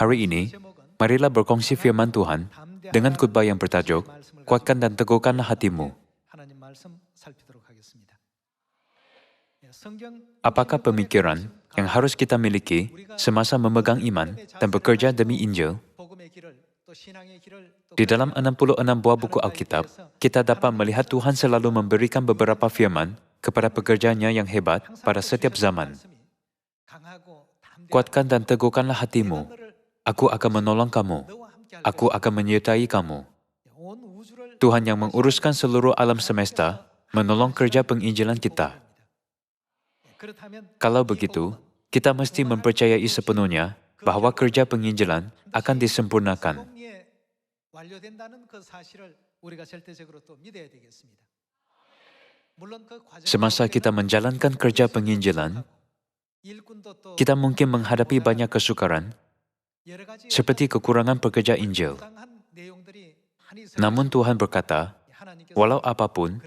Hari ini, marilah berkongsi firman Tuhan dengan khotbah yang bertajuk, Kuatkan dan Teguhkanlah Hatimu. Apakah pemikiran yang harus kita miliki semasa memegang iman dan bekerja demi Injil? Di dalam 66 buah buku Alkitab, kita dapat melihat Tuhan selalu memberikan beberapa firman kepada pekerjanya yang hebat pada setiap zaman. Kuatkan dan teguhkanlah hatimu. Aku akan menolong kamu. Aku akan menyertai kamu. Tuhan yang menguruskan seluruh alam semesta menolong kerja penginjilan kita. Kalau begitu, kita mesti mempercayai sepenuhnya bahwa kerja penginjilan akan disempurnakan. Semasa kita menjalankan kerja penginjilan, kita mungkin menghadapi banyak kesukaran, seperti kekurangan pekerja Injil. Namun Tuhan berkata, walau apapun,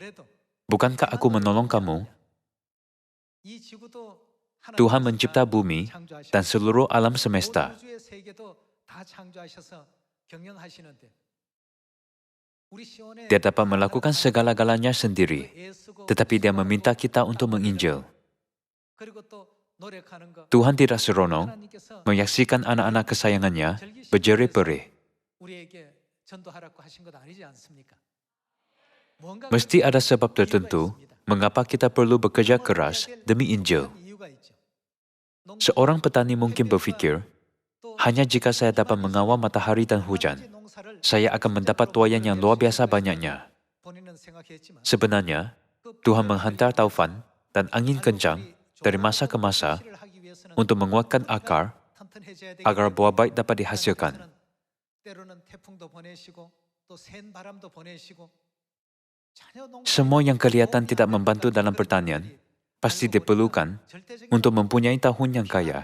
bukankah aku menolong kamu? Tuhan mencipta bumi dan seluruh alam semesta. Dia dapat melakukan segala-galanya sendiri, tetapi Dia meminta kita untuk menginjil. Tuhan tidak seronok menyaksikan anak-anak kesayangannya berjerit-jerit. Mesti ada sebab tertentu mengapa kita perlu bekerja keras demi Injil. Seorang petani mungkin berpikir, hanya jika saya dapat mengawal matahari dan hujan, saya akan mendapat tuaian yang luar biasa banyaknya. Sebenarnya, Tuhan menghantar taufan dan angin kencang dari masa ke masa untuk menguatkan akar agar buah baik dapat dihasilkan. Semua yang kelihatan tidak membantu dalam pertanian pasti diperlukan untuk mempunyai tahun yang kaya.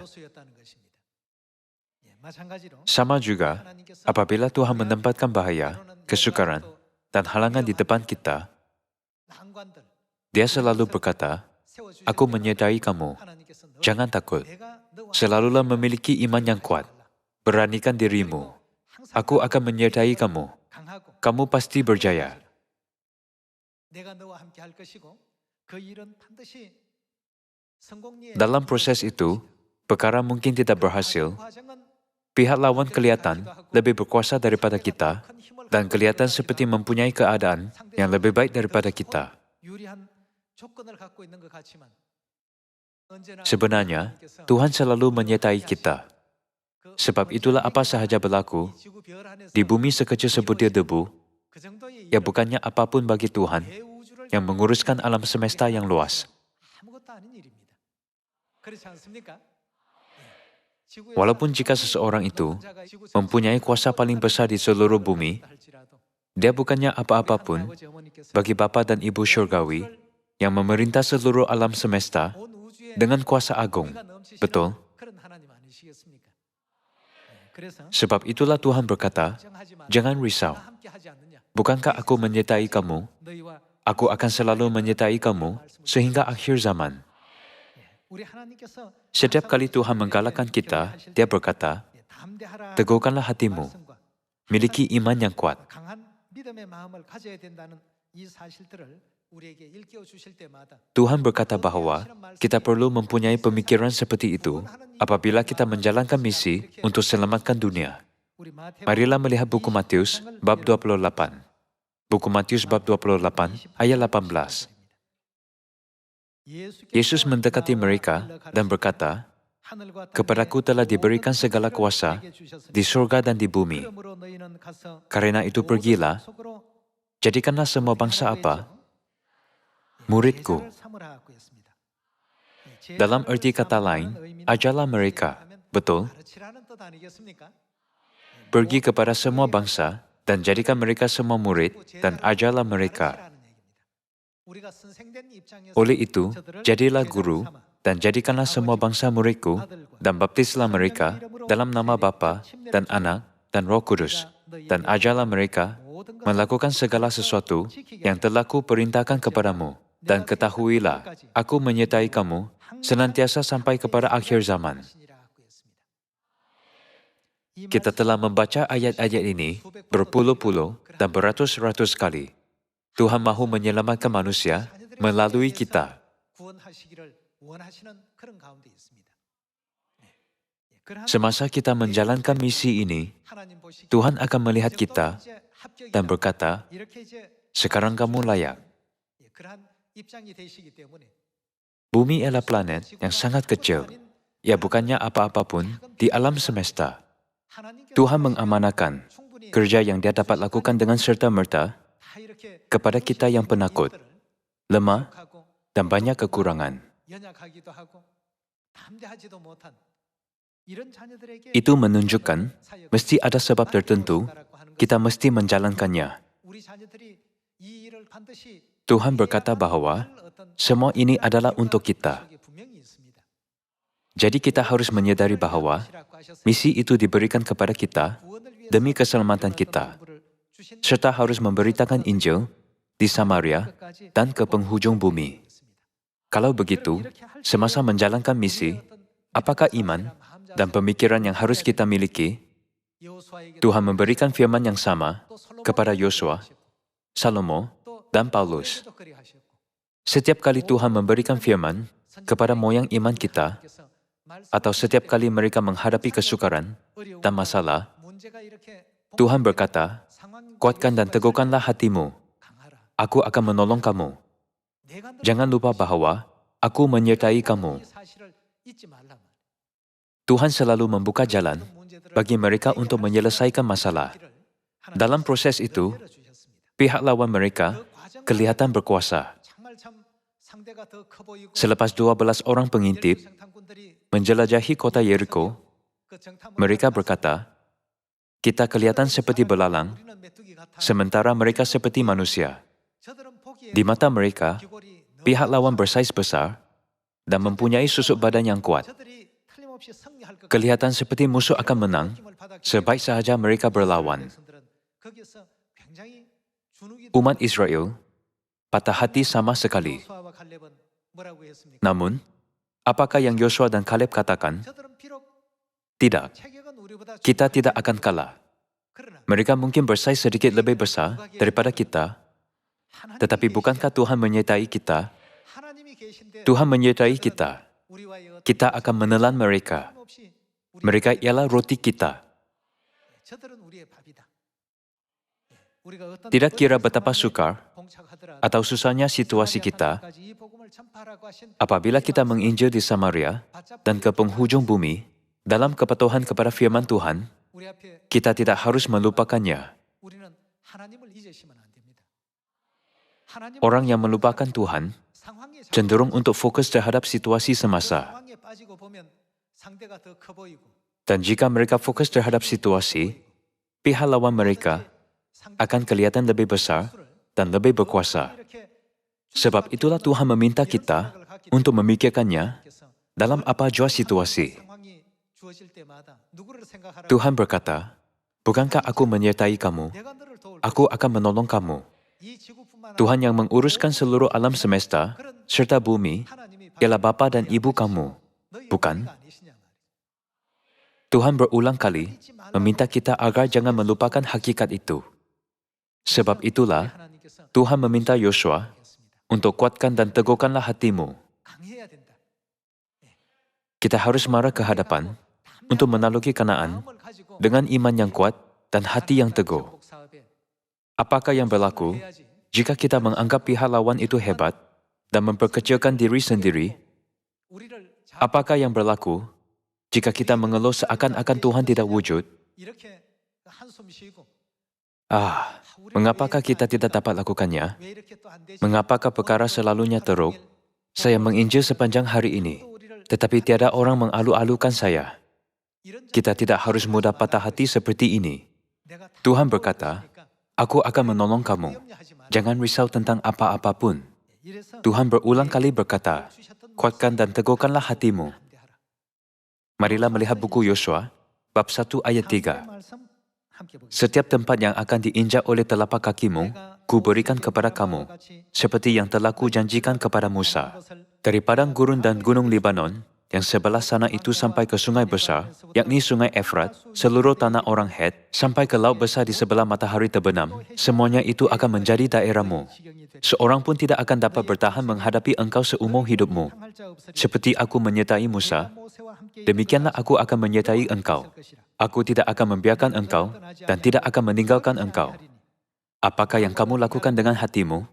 Sama juga, apabila Tuhan menempatkan bahaya, kesukaran, dan halangan di depan kita, Dia selalu berkata, Aku menyertai kamu, jangan takut. Selalulah memiliki iman yang kuat. Beranikan dirimu. Aku akan menyertai kamu. Kamu pasti berjaya. Dalam proses itu, perkara mungkin tidak berhasil. Pihak lawan kelihatan lebih berkuasa daripada kita dan kelihatan seperti mempunyai keadaan yang lebih baik daripada kita. Sebenarnya, Tuhan selalu menyertai kita. Sebab itulah apa sahaja berlaku di bumi sekecil sebutir debu, ya bukannya apapun bagi Tuhan yang menguruskan alam semesta yang luas. Walaupun jika seseorang itu mempunyai kuasa paling besar di seluruh bumi, dia bukannya apa-apa pun bagi Bapa dan Ibu Syurgawi yang memerintah seluruh alam semesta dengan kuasa agung. Betul? Sebab itulah Tuhan berkata, jangan risau. Bukankah aku menyertai kamu? Aku akan selalu menyertai kamu sehingga akhir zaman. Setiap kali Tuhan menggalakkan kita, Dia berkata, teguhkanlah hatimu, miliki iman yang kuat. Tuhan berkata bahwa kita perlu mempunyai pemikiran seperti itu apabila kita menjalankan misi untuk selamatkan dunia. Marilah melihat buku Matius bab 28. Buku Matius bab 28 ayat 18. Yesus mendekati mereka dan berkata, Kepadaku telah diberikan segala kuasa di surga dan di bumi. Karena itu pergilah, jadikanlah semua bangsa apa? Muridku. Dalam arti kata lain, ajarlah mereka, betul? Pergi kepada semua bangsa dan jadikan mereka semua murid dan ajarlah mereka. Oleh itu, jadilah guru dan jadikanlah semua bangsa muridku dan baptislah mereka dalam nama Bapa dan Anak dan Roh Kudus dan ajarlah mereka melakukan segala sesuatu yang telah kuperintahkan kepadamu dan ketahuilah, aku menyertai kamu senantiasa sampai kepada akhir zaman. Kita telah membaca ayat-ayat ini berpuluh-puluh dan beratus-ratus kali. Tuhan mahu menyelamatkan manusia melalui kita. Semasa kita menjalankan misi ini, Tuhan akan melihat kita dan berkata, sekarang kamu layak. Bumi ialah planet yang sangat kecil. Ia bukannya apa-apa pun di alam semesta. Tuhan mengamanahkan kerja yang Dia dapat lakukan dengan serta-merta kepada kita yang penakut, lemah, dan banyak kekurangan. Itu menunjukkan mesti ada sebab tertentu kita mesti menjalankannya. Tuhan berkata bahwa semua ini adalah untuk kita. Jadi kita harus menyadari bahwa misi itu diberikan kepada kita demi keselamatan kita, serta harus memberitakan Injil di Samaria dan ke penghujung bumi. Kalau begitu, semasa menjalankan misi, apakah iman dan pemikiran yang harus kita miliki? Tuhan memberikan firman yang sama kepada Yosua, Salomo, dan Paulus. Setiap kali Tuhan memberikan firman kepada moyang iman kita, atau setiap kali mereka menghadapi kesukaran dan masalah, Tuhan berkata, kuatkan dan teguhkanlah hatimu. Aku akan menolong kamu. Jangan lupa bahwa aku menyertai kamu. Tuhan selalu membuka jalan bagi mereka untuk menyelesaikan masalah. Dalam proses itu, pihak lawan mereka kelihatan berkuasa. Selepas 12 orang pengintip menjelajahi kota Yeriko, mereka berkata, kita kelihatan seperti belalang, sementara mereka seperti manusia. Di mata mereka, pihak lawan bersaiz besar dan mempunyai susuk badan yang kuat. Kelihatan seperti musuh akan menang, sebaik sahaja mereka berlawan. Umat Israel patah hati sama sekali. Namun, apakah yang Yosua dan Kaleb katakan? Tidak, kita tidak akan kalah. Mereka mungkin bersaiz sedikit lebih besar daripada kita, tetapi bukankah Tuhan menyertai kita? Tuhan menyertai kita. Kita akan menelan mereka. Mereka ialah roti kita. Tidak kira betapa sukar atau susahnya situasi kita, apabila kita menginjil di Samaria dan ke penghujung bumi, dalam kepatuhan kepada firman Tuhan, kita tidak harus melupakannya. Orang yang melupakan Tuhan cenderung untuk fokus terhadap situasi semasa. Dan jika mereka fokus terhadap situasi, pihak lawan mereka akan kelihatan lebih besar dan lebih berkuasa. Sebab itulah Tuhan meminta kita untuk memikirkannya dalam apa jua situasi. Tuhan berkata, bukankah aku menyertai kamu? Aku akan menolong kamu. Tuhan yang menguruskan seluruh alam semesta serta bumi ialah Bapa dan Ibu kamu, bukan? Tuhan berulang kali meminta kita agar jangan melupakan hakikat itu. Sebab itulah, Tuhan meminta Yosua untuk kuatkan dan teguhkanlah hatimu. Kita harus marah ke hadapan untuk menaklukki Kanaan dengan iman yang kuat dan hati yang teguh. Apakah yang berlaku jika kita menganggap pihak lawan itu hebat dan memperkecilkan diri sendiri? Apakah yang berlaku jika kita mengeluh seakan-akan Tuhan tidak wujud? Mengapakah kita tidak dapat lakukannya? Mengapakah perkara selalunya teruk? Saya menginjil sepanjang hari ini, tetapi tiada orang mengalu-alukan saya. Kita tidak harus mudah patah hati seperti ini. Tuhan berkata, aku akan menolong kamu. Jangan risau tentang apa-apa pun. Tuhan berulang kali berkata, kuatkan dan teguhkanlah hatimu. Marilah melihat buku Yosua, bab 1 ayat 3. Setiap tempat yang akan diinjak oleh telapak kakimu, ku berikan kepada kamu, seperti yang telah ku janjikan kepada Musa. Dari padang gurun dan gunung Libanon, yang sebelah sana itu sampai ke sungai besar, yakni sungai Efrat, seluruh tanah orang Het, sampai ke laut besar di sebelah matahari terbenam, semuanya itu akan menjadi daerahmu. Seorang pun tidak akan dapat bertahan menghadapi engkau seumur hidupmu. Seperti aku menyertai Musa, demikianlah aku akan menyertai engkau. Aku tidak akan membiarkan engkau dan tidak akan meninggalkan engkau. Apakah yang kamu lakukan dengan hatimu?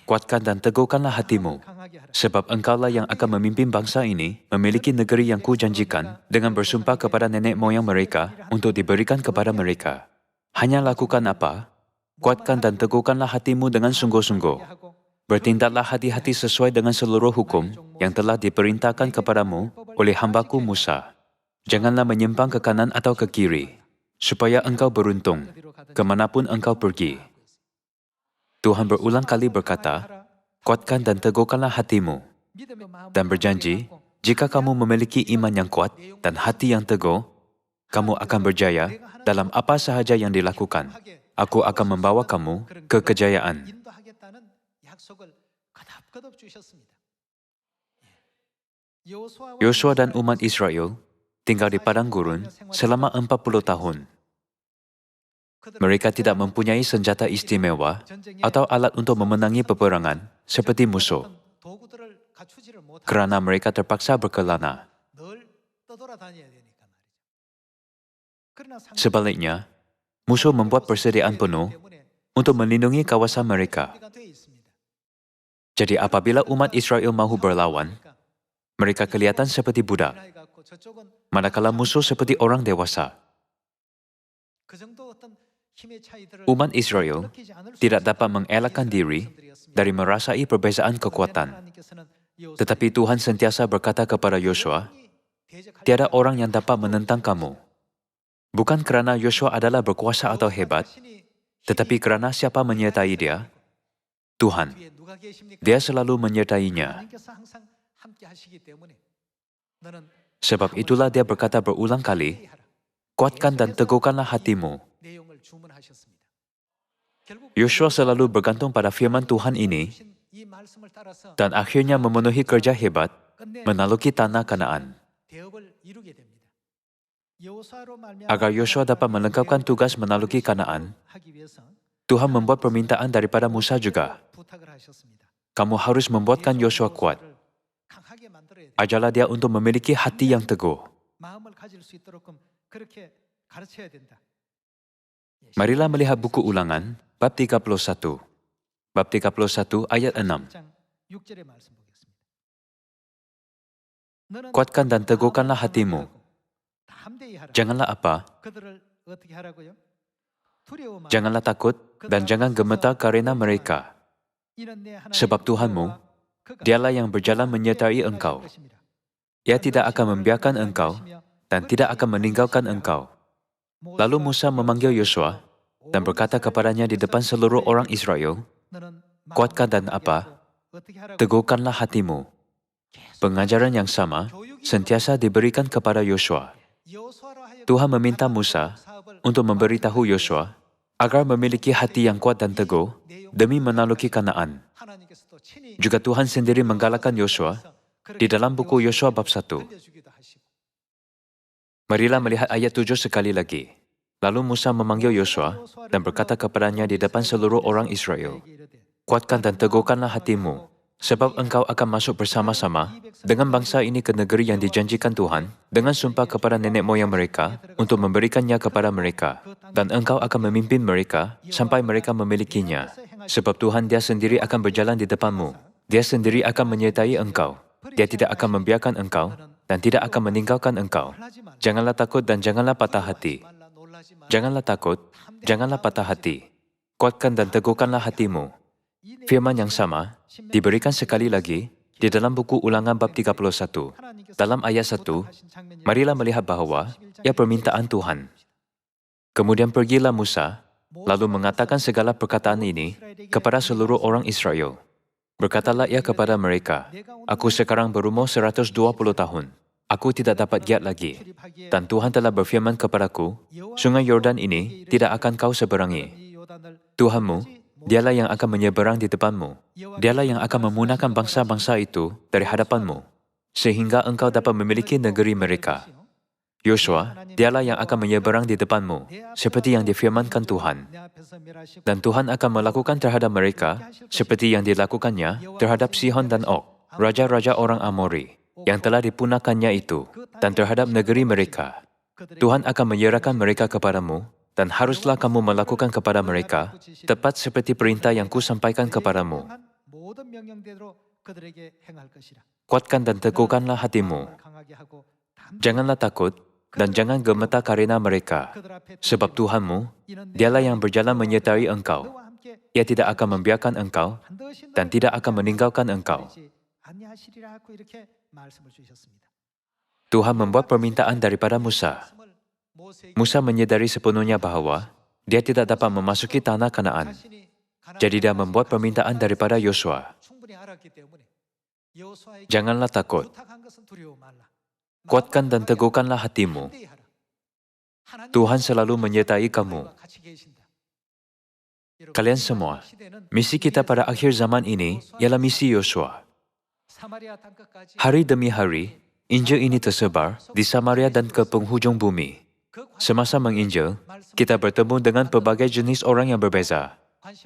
Kuatkan dan teguhkanlah hatimu. Sebab engkaulah yang akan memimpin bangsa ini memiliki negeri yang kujanjikan dengan bersumpah kepada nenek moyang mereka untuk diberikan kepada mereka. Hanya lakukan apa? Kuatkan dan teguhkanlah hatimu dengan sungguh-sungguh. Bertindaklah hati-hati sesuai dengan seluruh hukum yang telah diperintahkan kepadamu oleh hambaku Musa. Janganlah menyimpang ke kanan atau ke kiri, supaya engkau beruntung kemanapun engkau pergi. Tuhan berulang kali berkata, kuatkan dan teguhkanlah hatimu. Dan berjanji, jika kamu memiliki iman yang kuat dan hati yang teguh, kamu akan berjaya dalam apa sahaja yang dilakukan. Aku akan membawa kamu ke kejayaan. Yosua dan umat Israel tinggal di padang gurun selama 40 tahun. Mereka tidak mempunyai senjata istimewa atau alat untuk memenangi peperangan seperti musuh, kerana mereka terpaksa berkelana. Sebaliknya, musuh membuat persediaan penuh untuk melindungi kawasan mereka. Jadi apabila umat Israel mahu berlawan, mereka kelihatan seperti budak, manakala musuh seperti orang dewasa. Umat Israel tidak dapat mengelakkan diri dari merasai perbezaan kekuatan. Tetapi Tuhan sentiasa berkata kepada Yosua, tiada orang yang dapat menentang kamu. Bukan kerana Yosua adalah berkuasa atau hebat, tetapi kerana siapa menyertai dia? Tuhan. Dia selalu menyertainya. Sebab itulah dia berkata berulang kali, kuatkan dan teguhkanlah hatimu. Yosua selalu bergantung pada firman Tuhan ini dan akhirnya memenuhi kerja hebat menaluki tanah Kanaan. Agar Yosua dapat melengkapkan tugas menaluki Kanaan, Tuhan membuat permintaan daripada Musa juga. Kamu harus membuatkan Yosua kuat. Ajarlah dia untuk memiliki hati yang teguh. Marilah melihat buku Ulangan, bab 31. Bab 31 ayat 6. Kuatkan dan teguhkanlah hatimu. Janganlah apa? Janganlah takut dan jangan gemetar karena mereka. Sebab Tuhanmu, dialah yang berjalan menyertai engkau. Ia tidak akan membiarkan engkau dan tidak akan meninggalkan engkau. Lalu Musa memanggil Yosua dan berkata kepadanya di depan seluruh orang Israel, kuatkan dan apa? Teguhkanlah hatimu. Pengajaran yang sama sentiasa diberikan kepada Yosua. Tuhan meminta Musa untuk memberitahu Yosua agar memiliki hati yang kuat dan teguh demi menaluki Kanaan. Juga Tuhan sendiri menggalakkan Yosua di dalam buku Yosua bab 1. Marilah melihat ayat 7 sekali lagi. Lalu Musa memanggil Yosua dan berkata kepadanya di depan seluruh orang Israel, kuatkan dan teguhkanlah hatimu, sebab engkau akan masuk bersama-sama dengan bangsa ini ke negeri yang dijanjikan Tuhan dengan sumpah kepada nenek moyang mereka untuk memberikannya kepada mereka, dan engkau akan memimpin mereka sampai mereka memilikinya. Sebab Tuhan dia sendiri akan berjalan di depanmu. Dia sendiri akan menyertai engkau. Dia tidak akan membiarkan engkau dan tidak akan meninggalkan engkau. Janganlah takut dan janganlah patah hati. Janganlah takut, janganlah patah hati. Kuatkan dan teguhkanlah hatimu. Firman yang sama diberikan sekali lagi di dalam buku Ulangan bab 31. Dalam ayat 1, marilah melihat bahawa ia permintaan Tuhan. Kemudian pergilah Musa, lalu mengatakan segala perkataan ini kepada seluruh orang Israel. Berkatalah ia kepada mereka, aku sekarang berumur 120 tahun. Aku tidak dapat giat lagi. Dan Tuhan telah berfirman kepadaku, sungai Yordan ini tidak akan kau seberangi. Tuhanmu, dialah yang akan menyeberang di depanmu. Dialah yang akan memunahkan bangsa-bangsa itu dari hadapanmu. sehingga engkau dapat memiliki negeri mereka. Yosua, dialah yang akan menyeberang di depanmu, seperti yang difirmankan Tuhan. Dan Tuhan akan melakukan terhadap mereka, seperti yang dilakukannya terhadap Sihon dan Og, raja-raja orang Amori, yang telah dipunahkannya itu, dan terhadap negeri mereka. Tuhan akan menyerahkan mereka kepadamu, dan haruslah kamu melakukan kepada mereka, tepat seperti perintah yang kusampaikan kepadamu. Kuatkan dan teguhkanlah hatimu. Janganlah takut, dan jangan gemetar karena mereka, sebab Tuhanmu, dialah yang berjalan menyertai engkau. Ia tidak akan membiarkan engkau, dan tidak akan meninggalkan engkau. Tuhan membuat permintaan daripada Musa. Musa menyadari sepenuhnya bahwa dia tidak dapat memasuki tanah Kanaan. Jadi dia membuat permintaan daripada Yosua. Janganlah takut. Kuatkan dan teguhkanlah hatimu. Tuhan selalu menyertai kamu. Kalian semua, misi kita pada akhir zaman ini ialah misi Yosua. Hari demi hari, Injil ini tersebar di Samaria dan ke penghujung bumi. Semasa menginjil, kita bertemu dengan pelbagai jenis orang yang berbeza.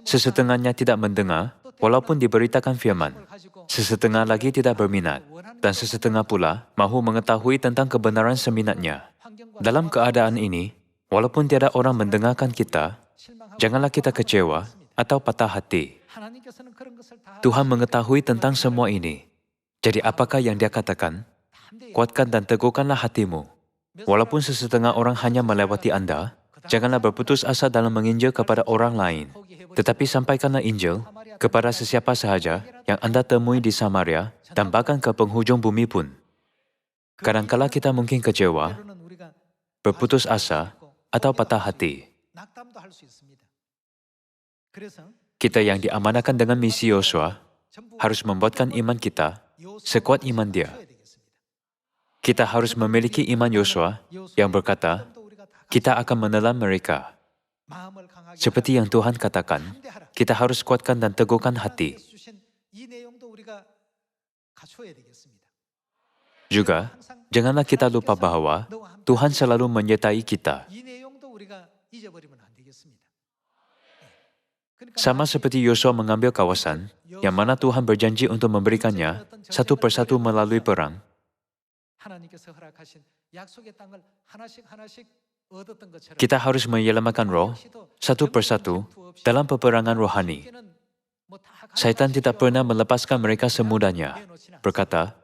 Sesetengahnya tidak mendengar, walaupun diberitakan firman. Sesetengah lagi tidak berminat, dan sesetengah pula mahu mengetahui tentang kebenaran seminatnya. Dalam keadaan ini, walaupun tiada orang mendengarkan kita, janganlah kita kecewa atau patah hati. Tuhan mengetahui tentang semua ini. Jadi apakah yang Dia katakan? Kuatkan dan teguhkanlah hatimu. Walaupun sesetengah orang hanya melewati Anda, janganlah berputus asa dalam menginjil kepada orang lain. Tetapi sampaikanlah Injil kepada sesiapa sahaja yang Anda temui di Samaria dan bahkan ke penghujung bumi pun. Kadangkala kita mungkin kecewa, berputus asa, atau patah hati. Kita yang diamanahkan dengan misi Yosua harus membuatkan iman kita sekuat iman Dia. Kita harus memiliki iman Yosua yang berkata, kita akan menelan mereka. Seperti yang Tuhan katakan, kita harus kuatkan dan teguhkan hati. Juga, janganlah kita lupa bahwa Tuhan selalu menyertai kita. Sama seperti Yosua mengambil kawasan, yang mana Tuhan berjanji untuk memberikannya satu persatu melalui perang. Kita harus menyelamatkan roh satu persatu dalam peperangan rohani. Syaitan tidak pernah melepaskan mereka semudahnya, berkata,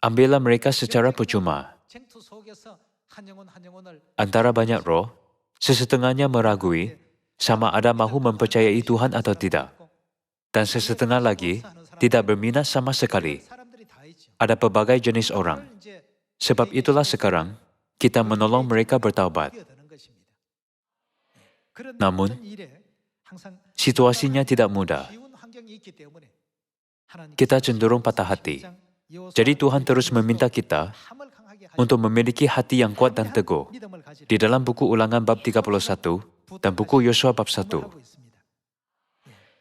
ambillah mereka secara percuma. Antara banyak roh, sesetengahnya meragui sama ada mahu mempercayai Tuhan atau tidak. Dan sesetengah lagi tidak berminat sama sekali. Ada pelbagai jenis orang. Sebab itulah sekarang, kita menolong mereka bertaubat. Namun, situasinya tidak mudah. Kita cenderung patah hati. Jadi Tuhan terus meminta kita untuk memiliki hati yang kuat dan teguh. Di dalam buku Ulangan bab 31 dan buku Yosua bab 1.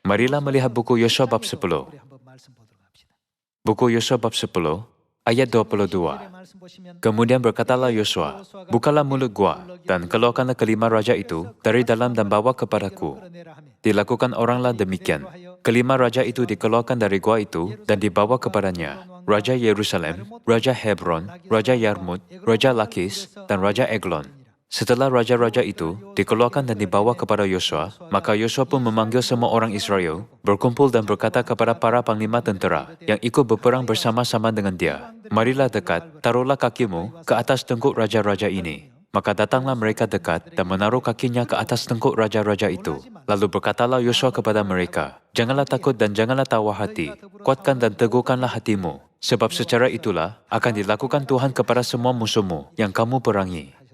Marilah melihat buku Yosua bab 10. Buku Yosua bab 10, ayat 22. Kemudian berkatalah Yosua, bukalah mulut gua dan keluarkanlah kelima raja itu dari dalam dan bawa kepadaku. Dilakukan oranglah demikian. Kelima raja itu dikeluarkan dari gua itu dan dibawa kepadanya. Raja Yerusalem, Raja Hebron, Raja Yarmut, Raja Lakis, dan Raja Eglon. Setelah raja-raja itu dikeluarkan dan dibawa kepada Yosua, maka Yosua pun memanggil semua orang Israel, berkumpul dan berkata kepada para panglima tentera yang ikut berperang bersama-sama dengan dia, marilah dekat, taruhlah kakimu ke atas tengkuk raja-raja ini. Maka datanglah mereka dekat dan menaruh kakinya ke atas tengkuk raja-raja itu. Lalu berkatalah Yosua kepada mereka, janganlah takut dan janganlah tawar hati, kuatkan dan teguhkanlah hatimu, sebab secara itulah akan dilakukan Tuhan kepada semua musuhmu yang kamu perangi.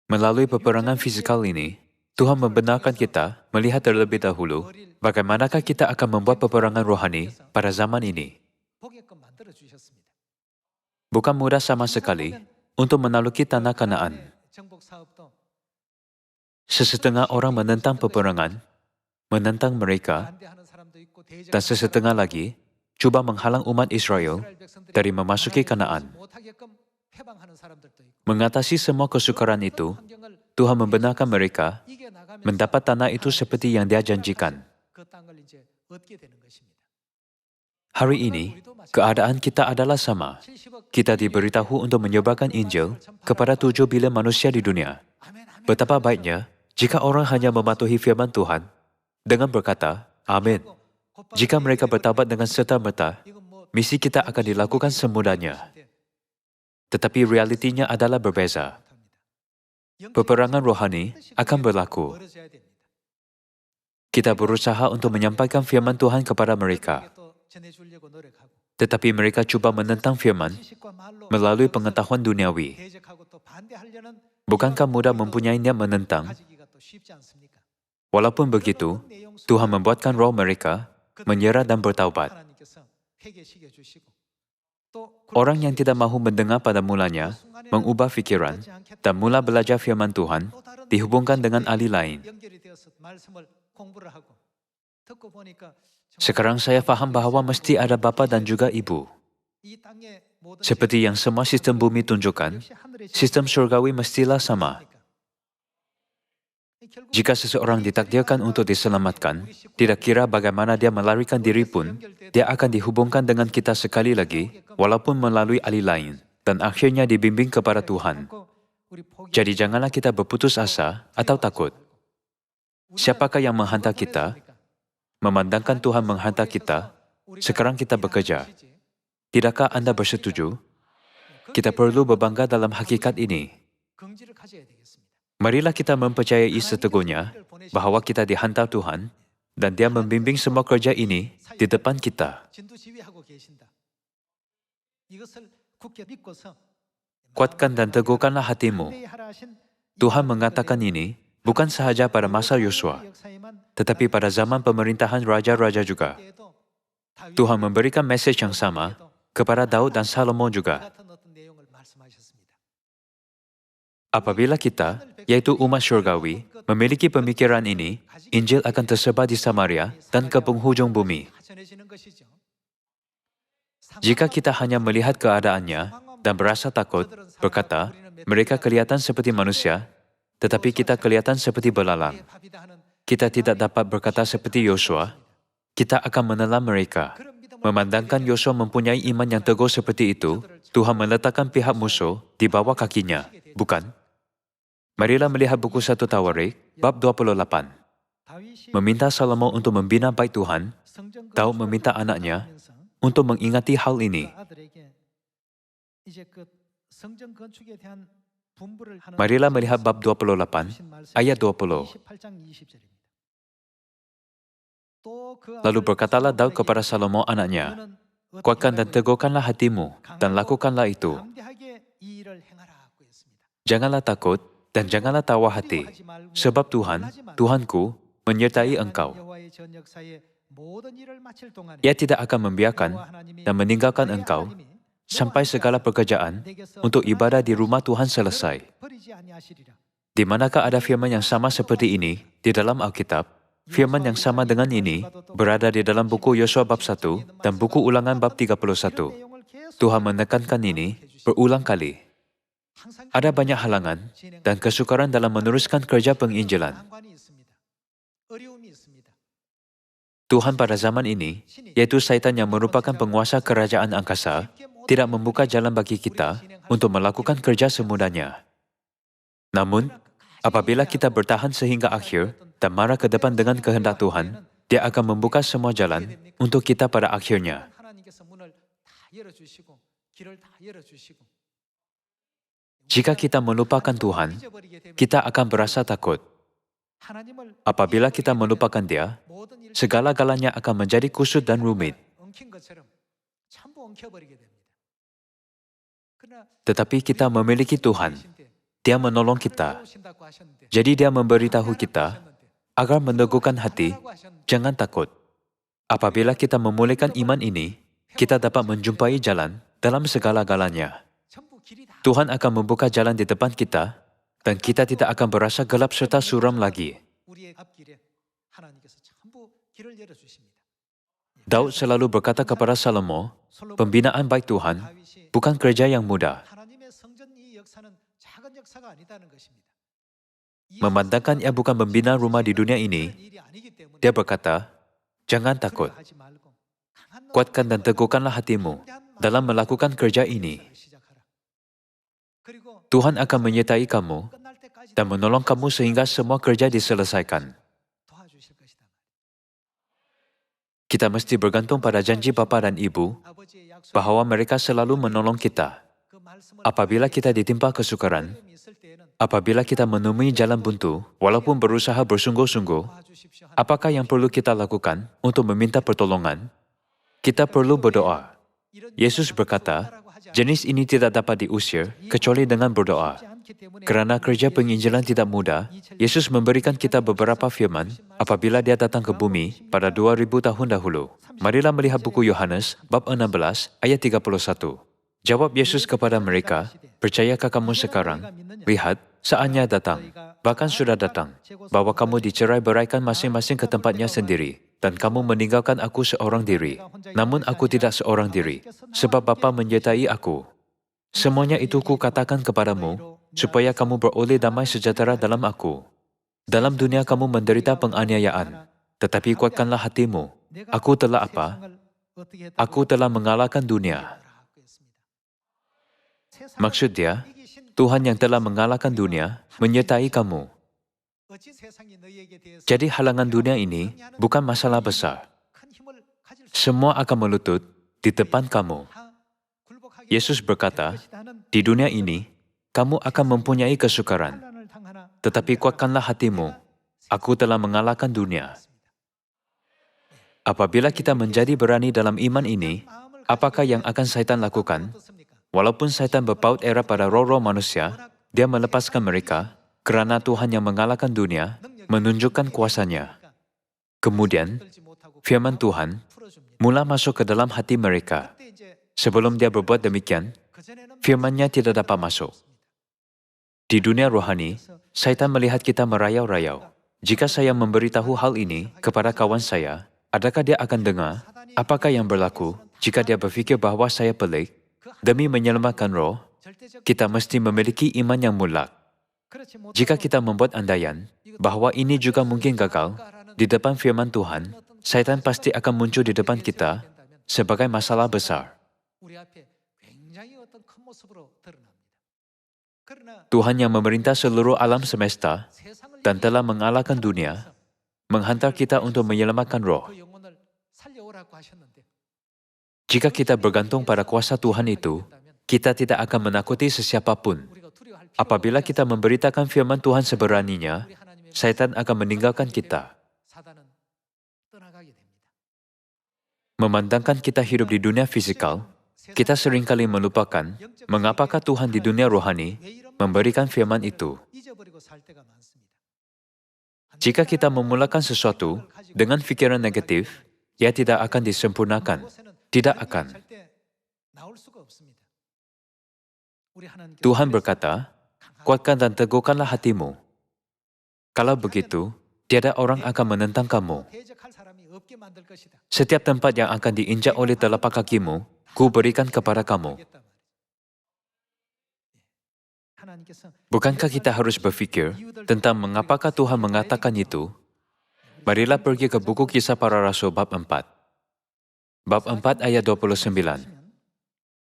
Melalui peperangan fisikal ini, Tuhan membenarkan kita melihat terlebih dahulu bagaimanakah kita akan membuat peperangan rohani pada zaman ini. Bukan mudah sama sekali untuk menaklukki tanah Kanaan. Sesetengah orang menentang peperangan, menentang mereka, dan sesetengah lagi cuba menghalang umat Israel dari memasuki Kanaan. Mengatasi semua kesukaran itu, Tuhan membenarkan mereka mendapat tanah itu seperti yang Dia janjikan. Hari ini, keadaan kita adalah sama. Kita diberitahu untuk menyebarkan Injil kepada 7 bilion manusia di dunia. Betapa baiknya jika orang hanya mematuhi firman Tuhan dengan berkata, Amin. Jika mereka bertaubat dengan serta-merta, misi kita akan dilakukan semudahnya. Tetapi realitinya adalah berbeza. Peperangan rohani akan berlaku. Kita berusaha untuk menyampaikan firman Tuhan kepada mereka. Tetapi mereka cuba menentang firman melalui pengetahuan duniawi. Bukankah mudah mempunyai niat menentang? Walaupun begitu, Tuhan membuatkan roh mereka menyerah dan bertaubat. Orang yang tidak mahu mendengar pada mulanya, mengubah fikiran, dan mula belajar firman Tuhan, dihubungkan dengan ahli lain. Sekarang saya faham bahawa mesti ada bapa dan juga ibu. Seperti yang semua sistem bumi tunjukkan, sistem surgawi mestilah sama. Jika seseorang ditakdirkan untuk diselamatkan, tidak kira bagaimana dia melarikan diri pun, dia akan dihubungkan dengan kita sekali lagi, walaupun melalui ahli lain, dan akhirnya dibimbing kepada Tuhan. Jadi janganlah kita berputus asa atau takut. Siapakah yang menghantar kita? Memandangkan Tuhan menghantar kita, sekarang kita bekerja. Tidakkah Anda bersetuju? Kita perlu berbangga dalam hakikat ini. Marilah kita mempercayai seteguhnya bahawa kita dihantar Tuhan dan Dia membimbing semua kerja ini di depan kita. Kuatkan dan teguhkanlah hatimu. Tuhan mengatakan ini bukan sahaja pada masa Yosua, tetapi pada zaman pemerintahan raja-raja juga. Tuhan memberikan mesej yang sama kepada Daud dan Salomo juga. Apabila kita, yaitu umat syurgawi, memiliki pemikiran ini, Injil akan tersebar di Samaria dan ke penghujung bumi. Jika kita hanya melihat keadaannya dan berasa takut, berkata, mereka kelihatan seperti manusia, tetapi kita kelihatan seperti belalang. Kita tidak dapat berkata seperti Yosua, kita akan menelan mereka. Memandangkan Yosua mempunyai iman yang teguh seperti itu, Tuhan meletakkan pihak musuh di bawah kakinya, bukan? Marilah melihat buku 1 Tawarik, bab 28. Meminta Salomo untuk membina bait Tuhan, Daud meminta anaknya untuk mengingati hal ini. Marilah melihat bab 28, ayat 20. Lalu berkatalah Daud kepada Salomo anaknya, kuatkan dan teguhkanlah hatimu, dan lakukanlah itu. Janganlah takut, dan janganlah tawar hati, sebab Tuhan, Tuhanku, menyertai engkau. Ia tidak akan membiarkan dan meninggalkan engkau sampai segala pekerjaan untuk ibadah di rumah Tuhan selesai. Di manakah ada firman yang sama seperti ini di dalam Alkitab? Firman yang sama dengan ini berada di dalam buku Yosua bab 1 dan buku Ulangan bab 31. Tuhan menekankan ini berulang kali. Ada banyak halangan dan kesukaran dalam meneruskan kerja penginjilan. Tuhan pada zaman ini, yaitu Syaitan yang merupakan penguasa kerajaan angkasa, tidak membuka jalan bagi kita untuk melakukan kerja semudahnya. Namun, apabila kita bertahan sehingga akhir dan marah ke depan dengan kehendak Tuhan, Dia akan membuka semua jalan untuk kita pada akhirnya. Jika kita melupakan Tuhan, kita akan berasa takut. Apabila kita melupakan Dia, segala-galanya akan menjadi kusut dan rumit. Tetapi kita memiliki Tuhan. Dia menolong kita. Jadi Dia memberitahu kita agar meneguhkan hati, jangan takut. Apabila kita memulihkan iman ini, kita dapat menjumpai jalan dalam segala-galanya. Tuhan akan membuka jalan di depan kita, dan kita tidak akan berasa gelap serta suram lagi. Daud selalu berkata kepada Salomo, pembinaan baik Tuhan bukan kerja yang mudah. Memandangkan ia bukan membina rumah di dunia ini, dia berkata, jangan takut. Kuatkan dan teguhkanlah hatimu dalam melakukan kerja ini. Tuhan akan menyertai kamu dan menolong kamu sehingga semua kerja diselesaikan. Kita mesti bergantung pada janji Bapa dan Ibu bahwa mereka selalu menolong kita. Apabila kita ditimpa kesukaran, apabila kita menemui jalan buntu, walaupun berusaha bersungguh-sungguh, apakah yang perlu kita lakukan untuk meminta pertolongan? Kita perlu berdoa. Yesus berkata, jenis ini tidak dapat diusir kecuali dengan berdoa. Kerana kerja penginjilan tidak mudah, Yesus memberikan kita beberapa firman apabila dia datang ke bumi pada 2000 tahun dahulu. Marilah melihat buku Yohanes, bab 16, ayat 31. Jawab Yesus kepada mereka, percayakah kamu sekarang? Lihat, saatnya datang, bahkan sudah datang, bahwa kamu dicerai-beraikan masing-masing ke tempatnya sendiri, dan kamu meninggalkan aku seorang diri. Namun aku tidak seorang diri, sebab Bapa menyertai aku. Semuanya itu kukatakan kepadamu, supaya kamu beroleh damai sejahtera dalam aku. Dalam dunia kamu menderita penganiayaan, tetapi kuatkanlah hatimu. Aku telah apa? Aku telah mengalahkan dunia. Maksud dia, Tuhan yang telah mengalahkan dunia menyertai kamu. Jadi halangan dunia ini bukan masalah besar. Semua akan melutut di depan kamu. Yesus berkata, di dunia ini, kamu akan mempunyai kesukaran. Tetapi kuatkanlah hatimu, aku telah mengalahkan dunia. Apabila kita menjadi berani dalam iman ini, apakah yang akan Satan lakukan? Walaupun Satan berpaut era pada roh-roh manusia, dia melepaskan mereka, kerana Tuhan yang mengalahkan dunia, menunjukkan kuasanya. Kemudian, firman Tuhan mula masuk ke dalam hati mereka. Sebelum dia berbuat demikian, firman-Nya tidak dapat masuk. Di dunia rohani, Satan melihat kita merayau-rayau. Jika saya memberitahu hal ini kepada kawan saya, adakah dia akan dengar? Apakah yang berlaku jika dia berfikir bahwa saya pelik? Demi menyelamatkan roh, kita mesti memiliki iman yang mutlak. Jika kita membuat andaian bahwa ini juga mungkin gagal, di depan firman Tuhan, Satan pasti akan muncul di depan kita sebagai masalah besar. Tuhan yang memerintah seluruh alam semesta dan telah mengalahkan dunia, menghantar kita untuk menyelamatkan roh. Jika kita bergantung pada kuasa Tuhan itu, kita tidak akan menakuti sesiapapun. Apabila kita memberitakan firman Tuhan seberaninya, Satan akan meninggalkan kita. Memandangkan kita hidup di dunia fisikal, kita seringkali melupakan mengapakah Tuhan di dunia rohani memberikan firman itu. Jika kita memulakan sesuatu dengan fikiran negatif, ia tidak akan disempurnakan. Tidak akan. Tuhan berkata, kuatkan dan teguhkanlah hatimu. Kalau begitu, tiada orang akan menentang kamu. Setiap tempat yang akan diinjak oleh telapak kakimu, ku berikan kepada kamu. Bukankah kita harus berfikir tentang mengapakah Tuhan mengatakan itu? Marilah pergi ke buku Kisah Para Rasul bab 4. Bab 4 ayat 29.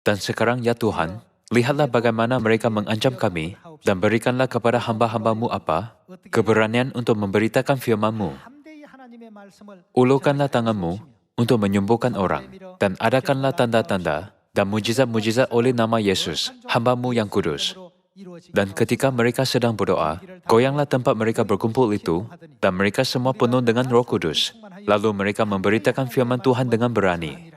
Dan sekarang ya Tuhan, lihatlah bagaimana mereka mengancam kami dan berikanlah kepada hamba-hambamu apa? Keberanian untuk memberitakan firman-Mu. Ulurkanlah tanganmu untuk menyembuhkan orang dan adakanlah tanda-tanda dan mujizat-mujizat oleh nama Yesus, hamba-Mu yang kudus. Dan ketika mereka sedang berdoa, goyanglah tempat mereka berkumpul itu, dan mereka semua penuh dengan Roh Kudus. Lalu mereka memberitakan firman Tuhan dengan berani.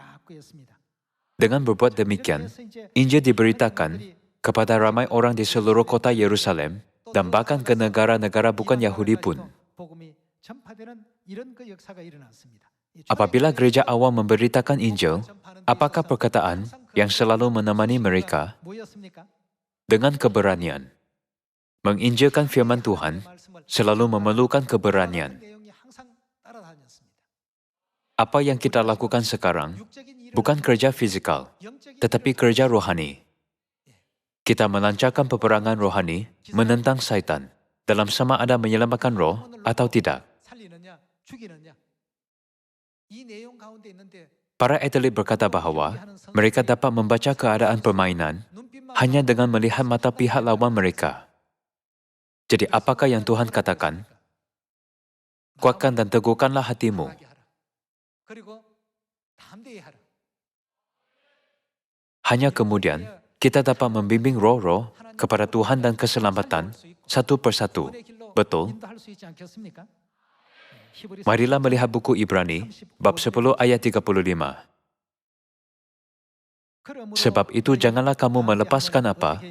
Dengan berbuat demikian, Injil diberitakan kepada ramai orang di seluruh kota Yerusalem, dan bahkan ke negara-negara bukan Yahudi pun. Apabila gereja awam memberitakan Injil, apakah perkataan yang selalu menemani mereka? Dengan keberanian. Menginjilkan firman Tuhan selalu memerlukan keberanian. Apa yang kita lakukan sekarang bukan kerja fisikal, tetapi kerja rohani. Kita melancarkan peperangan rohani menentang syaitan dalam sama ada menyelamatkan roh atau tidak. Para atlet berkata bahawa mereka dapat membaca keadaan permainan hanya dengan melihat mata pihak lawan mereka. Jadi apakah yang Tuhan katakan? Kuatkan dan teguhkanlah hatimu. Hanya kemudian kita dapat membimbing roh-roh kepada Tuhan dan keselamatan satu persatu. Betul? Marilah melihat buku Ibrani, bab 10 ayat 35. Sebab itu janganlah kamu melepaskan apa?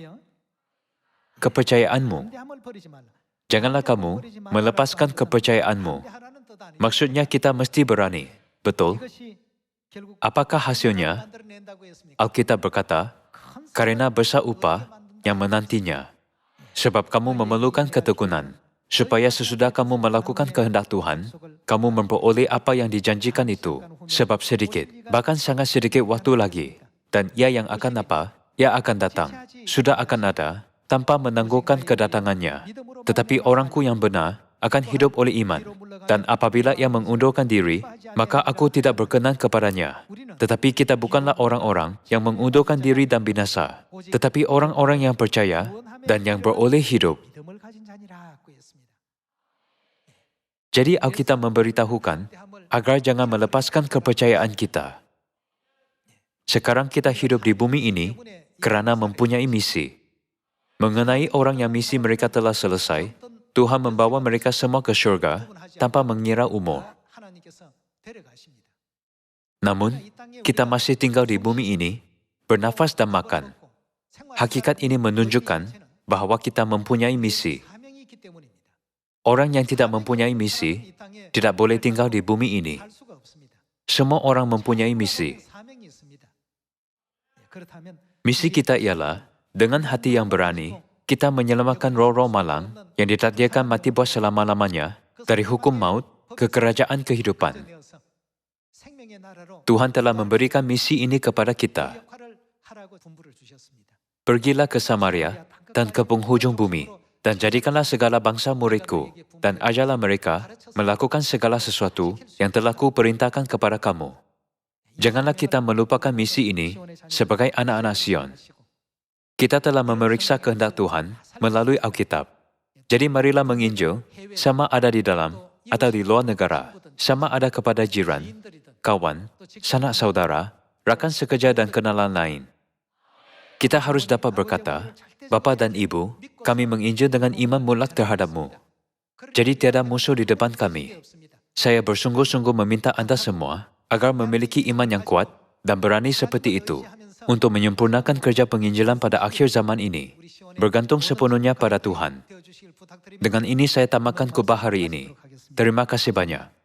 Kepercayaanmu. Janganlah kamu melepaskan kepercayaanmu. Maksudnya kita mesti berani. Betul? Apakah hasilnya? Alkitab berkata, karena besar upah yang menantinya. Sebab kamu memerlukan ketekunan, supaya sesudah kamu melakukan kehendak Tuhan, kamu memperoleh apa yang dijanjikan itu. Sebab sedikit, bahkan sangat sedikit waktu lagi. Dan ia yang akan apa? Ia akan datang. Sudah akan ada, tanpa menangguhkan kedatangannya. Tetapi orangku yang benar akan hidup oleh iman. Dan apabila ia mengundurkan diri, maka aku tidak berkenan kepadanya. Tetapi kita bukanlah orang-orang yang mengundurkan diri dan binasa, tetapi orang-orang yang percaya dan yang beroleh hidup. Jadi Alkitab memberitahukan agar jangan melepaskan kepercayaan kita. Sekarang kita hidup di bumi ini kerana mempunyai misi. Mengenai orang yang misi mereka telah selesai, Tuhan membawa mereka semua ke syurga tanpa mengira umur. Namun, kita masih tinggal di bumi ini, bernafas dan makan. Hakikat ini menunjukkan bahawa kita mempunyai misi. Orang yang tidak mempunyai misi tidak boleh tinggal di bumi ini. Semua orang mempunyai misi. Misi kita ialah, dengan hati yang berani, kita menyelamatkan roh-roh malang yang ditakdirkan mati buat selama-lamanya dari hukum maut ke kerajaan kehidupan. Tuhan telah memberikan misi ini kepada kita. Pergilah ke Samaria dan ke penghujung bumi, dan jadikanlah segala bangsa muridku, dan ajarlah mereka melakukan segala sesuatu yang telah kuperintahkan kepada kamu. Janganlah kita melupakan misi ini sebagai anak-anak Sion. Kita telah memeriksa kehendak Tuhan melalui Alkitab. Jadi marilah menginjil, sama ada di dalam atau di luar negara, sama ada kepada jiran, kawan, sanak saudara, rakan sekerja dan kenalan lain. Kita harus dapat berkata, Bapa dan Ibu, kami menginjil dengan iman mutlak terhadapmu. Jadi tiada musuh di depan kami. Saya bersungguh-sungguh meminta anda semua agar memiliki iman yang kuat dan berani seperti itu untuk menyempurnakan kerja penginjilan pada akhir zaman ini, bergantung sepenuhnya pada Tuhan. Dengan ini saya tamatkan khotbah hari ini. Terima kasih banyak.